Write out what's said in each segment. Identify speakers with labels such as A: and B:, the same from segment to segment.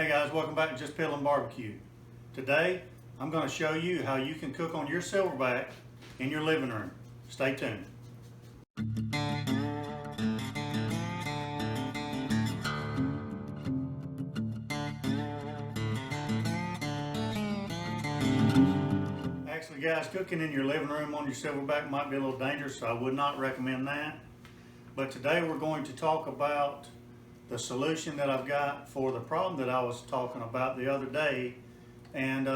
A: Hey guys, welcome back to Just Piddlin Barbecue. Today, I'm going to show you how you can cook on your Silverbac in your living room. Stay tuned. Actually guys, cooking in your living room on your Silverbac might be a little dangerous, so I would not recommend that. But today we're going to talk about the solution that I've got for the problem that I was talking about the other day. And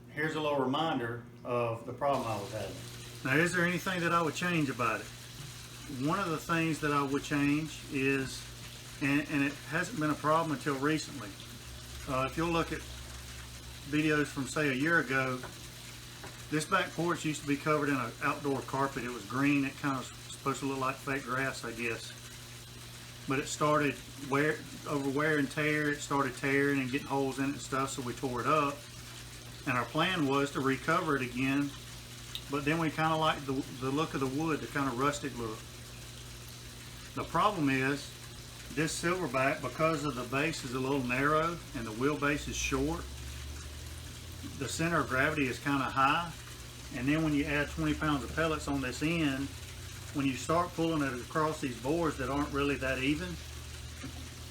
A: here's a little reminder of the problem I was having. Now, is there anything that I would change about it? One of the things that I would change is, and it hasn't been a problem until recently. If you'll look at videos from say a year ago, this back porch used to be covered in an outdoor carpet. It was green. It kind of supposed to look like fake grass, I guess. But it started over wear and tear. It started tearing and getting holes in it and stuff, so we tore it up. And our plan was to recover it again, but then we kind of liked the look of the wood, the kind of rusted look. The problem is, this Silverbac, because of the base is a little narrow and the wheelbase is short, the center of gravity is kind of high. And then when you add 20 pounds of pellets on this end, when you start pulling it across these boards that aren't really that even,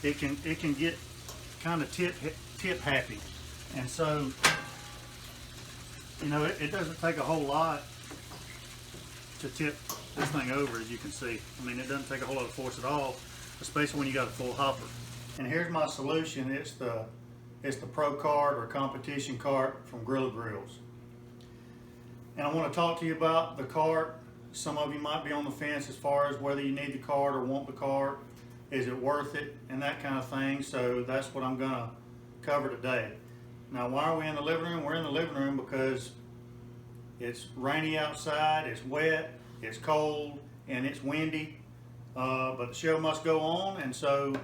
A: it can get kind of tip happy. And so, you know, it doesn't take a whole lot to tip this thing over, as you can see. I mean, it doesn't take a whole lot of force at all, especially when you got a full hopper. And here's my solution. It's the Pro Cart or competition cart from Grilla Grills. And I want to talk to you about the cart. Some of you might be on the fence as far as whether you need the cart or want the cart. Is it worth it? And that kind of thing. So that's what I'm going to cover today. Now, why are we in the living room? We're in the living room because it's rainy outside, it's wet, it's cold, and it's windy. But the show must go on, and so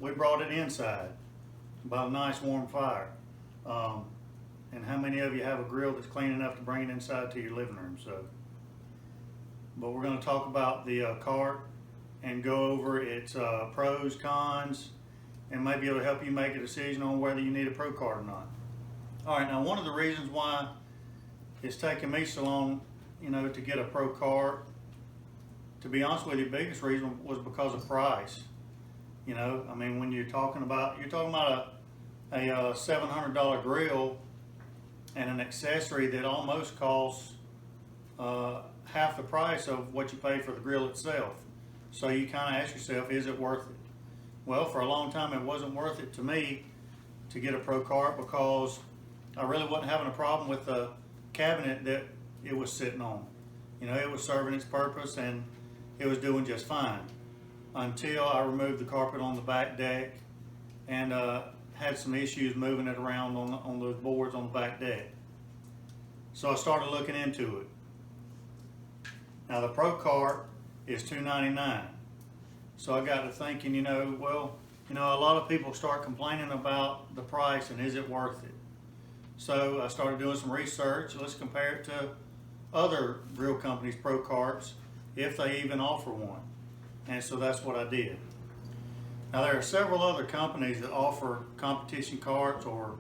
A: we brought it inside by a nice warm fire. And how many of you have a grill that's clean enough to bring it inside to your living room? But we're going to talk about the cart and go over its pros, cons, and maybe it'll help you make a decision on whether you need a Pro Cart or not. All right, now one of the reasons why it's taken me so long, you know, to get a Pro Cart, to be honest with you, the biggest reason was because of price. You know, I mean, when you're talking about a $700 grill and an accessory that almost costs half the price of what you pay for the grill itself. So you kind of ask yourself, is it worth it? Well, for a long time it wasn't worth it to me to get a Pro Cart because I really wasn't having a problem with the cabinet that it was sitting on. You know, it was serving its purpose and it was doing just fine until I removed the carpet on the back deck and had some issues moving it around on those boards on the back deck. So I started looking into it. Now the Pro Cart is $299. So I got to thinking, you know, well, you know, a lot of people start complaining about the price and is it worth it? So I started doing some research. Let's compare it to other grill companies' Pro Carts, if they even offer one. And so that's what I did. Now there are several other companies that offer competition carts or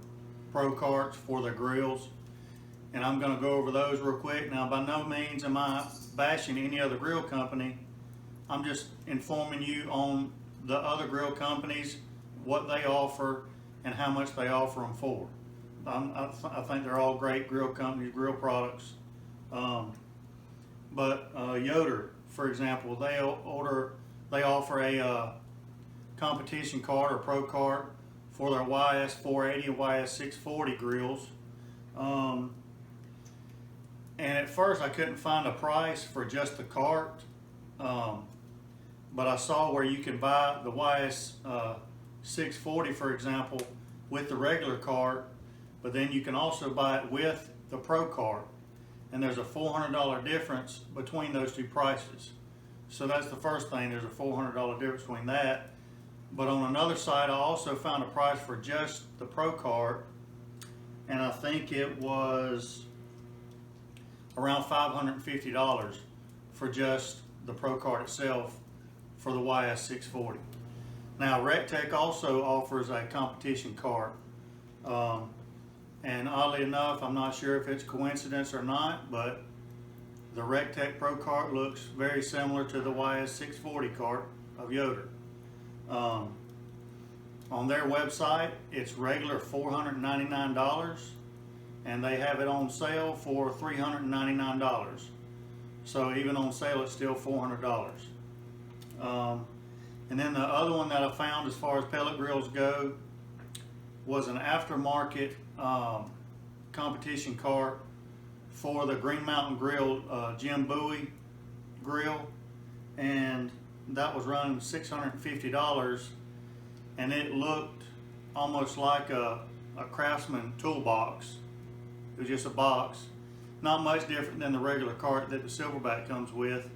A: Pro Carts for their grills. And I'm going to go over those real quick. Now, by no means am I bashing any other grill company. I'm just informing you on the other grill companies, what they offer, and how much they offer them for. I think they're all great grill companies, grill products. But Yoder, for example, they offer a competition cart or Pro Cart for their YS480 and YS640 grills. And at first I couldn't find a price for just the cart, but I saw where you can buy the YS640, for example, with the regular cart, but then you can also buy it with the Pro Cart. And there's a $400 difference between those two prices. So that's the first thing, there's a $400 difference between that. But on another side, I also found a price for just the Pro Cart, and I think it was around $550 for just the Pro Cart itself for the YS640. Now, RecTech also offers a competition cart. And oddly enough, I'm not sure if it's coincidence or not, but the RecTech Pro cart looks very similar to the YS640 cart of Yoder. On their website, it's regular $499, and they have it on sale for $399. So even on sale, it's still $400. And then the other one that I found as far as pellet grills go was an aftermarket competition cart for the Green Mountain Grill Jim Bowie grill, and that was running $650, and it looked almost like a Craftsman toolbox. It was just a box, not much different than the regular cart that the Silverbac comes with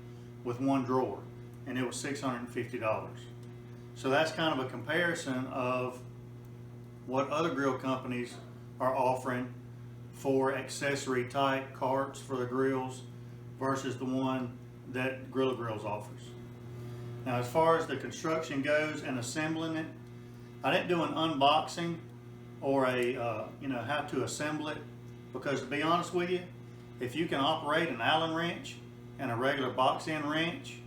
A: one drawer, and it was $650. So that's kind of a comparison of what other grill companies are offering for accessory type carts for the grills versus the one that Grilla Grills offers. Now, as far as the construction goes and assembling it, I didn't do an unboxing or a how to assemble it, because to be honest with you, if you can operate an Allen wrench and a regular box end wrench,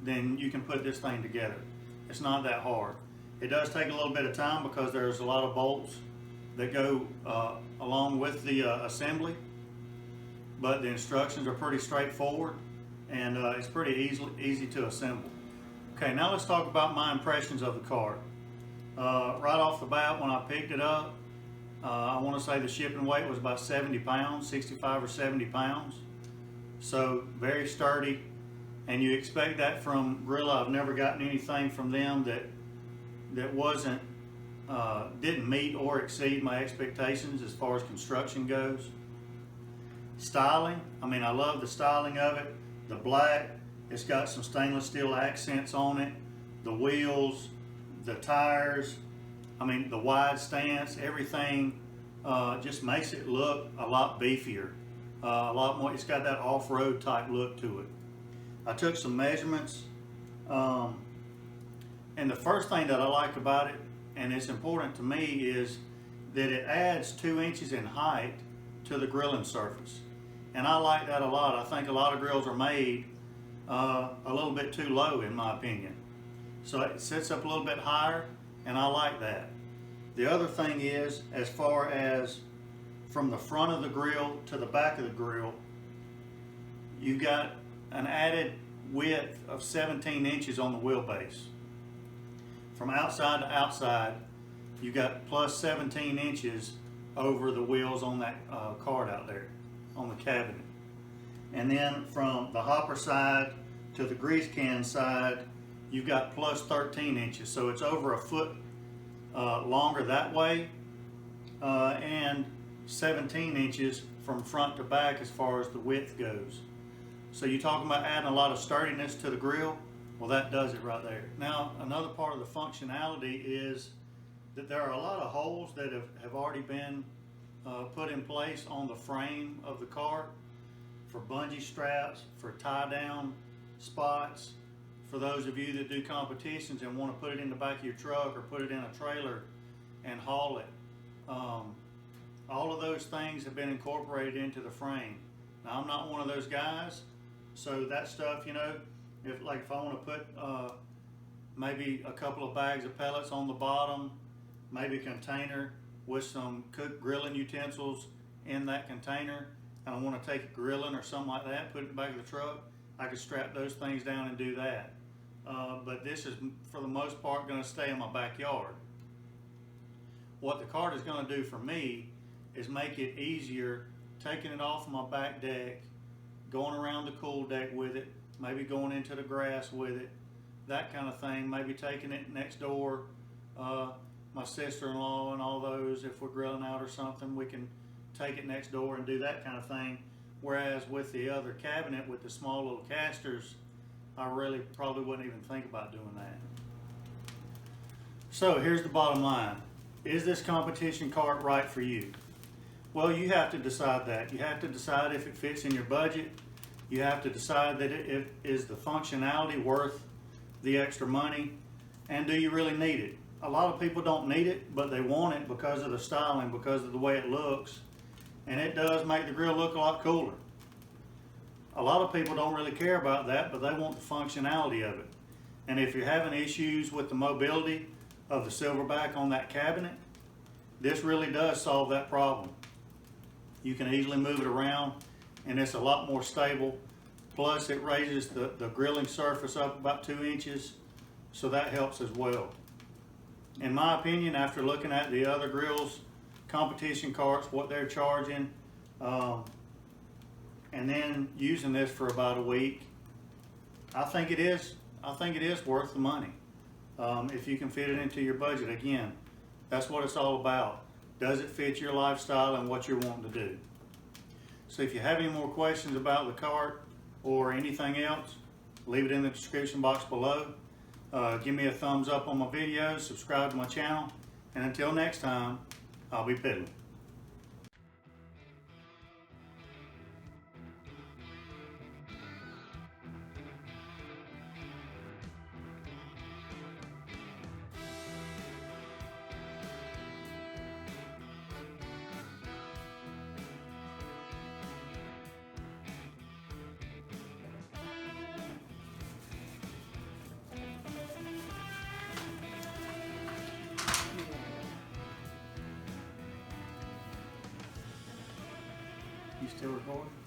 A: then you can put this thing together. It's not that hard. It does take a little bit of time because there's a lot of bolts that go along with the assembly, but the instructions are pretty straightforward, and it's pretty easy to assemble. Okay, now let's talk about my impressions of the cart. Right off the bat, when I picked it up, I want to say the shipping weight was about 70 pounds, 65 or 70 pounds. So very sturdy, and you expect that from Grilla. I've never gotten anything from them that wasn't didn't meet or exceed my expectations as far as construction goes. Styling, I mean, I love the styling of it. The black, it's got some stainless steel accents on it. The wheels, the tires, I mean, the wide stance, everything just makes it look a lot beefier, a lot more. It's got that off-road type look to it. I took some measurements, and the first thing that I like about it, and it's important to me, is that it adds 2 inches in height to the grilling surface. And I like that a lot. I think a lot of grills are made a little bit too low, in my opinion. So it sits up a little bit higher, and I like that. The other thing is, as far as from the front of the grill to the back of the grill, you've got an added width of 17 inches on the wheelbase. From outside to outside, you got plus 17 inches over the wheels on that cart out there on the cabinet. And then from the hopper side to the grease can side, you've got plus 13 inches. So it's over a foot longer that way, and 17 inches from front to back as far as the width goes. So you're talking about adding a lot of sturdiness to the grill. Well, that does it right there. Now, another part of the functionality is that there are a lot of holes that have already been put in place on the frame of the cart for bungee straps, for tie down spots, for those of you that do competitions and want to put it in the back of your truck or put it in a trailer and haul it. All of those things have been incorporated into the frame. Now, I'm not one of those guys, so that stuff, if I want to put maybe a couple of bags of pellets on the bottom, maybe a container with some cooked grilling utensils in that container, and I want to take it grilling or something like that, put it in the back of the truck, I could strap those things down and do that. But this is, for the most part, going to stay in my backyard. What the cart is going to do for me is make it easier taking it off my back deck, going around the cool deck with it, maybe going into the grass with it, that kind of thing, maybe taking it next door. My sister-in-law and all those, if we're grilling out or something, we can take it next door and do that kind of thing. Whereas with the other cabinet with the small little casters, I really probably wouldn't even think about doing that. So here's the bottom line. Is this competition cart right for you? Well, you have to decide that. You have to decide if it fits in your budget. You have to decide that is the functionality worth the extra money. And do you really need it? A lot of people don't need it, but they want it because of the styling, because of the way it looks. And it does make the grill look a lot cooler. A lot of people don't really care about that, but they want the functionality of it. And if you're having issues with the mobility of the Silverbac on that cabinet, this really does solve that problem. You can easily move it around, and it's a lot more stable. Plus it raises the grilling surface up about 2 inches, so that helps as well. In my opinion, after looking at the other grills, competition carts, what they're charging, and then using this for about a week, I think it is worth the money. If you can fit it into your budget. Again, that's what it's all about. Does it fit your lifestyle and what you're wanting to do? So if you have any more questions about the cart or anything else, leave it in the description box below. Give me a thumbs up on my videos, subscribe to my channel, and until next time, I'll be piddling. You still recording?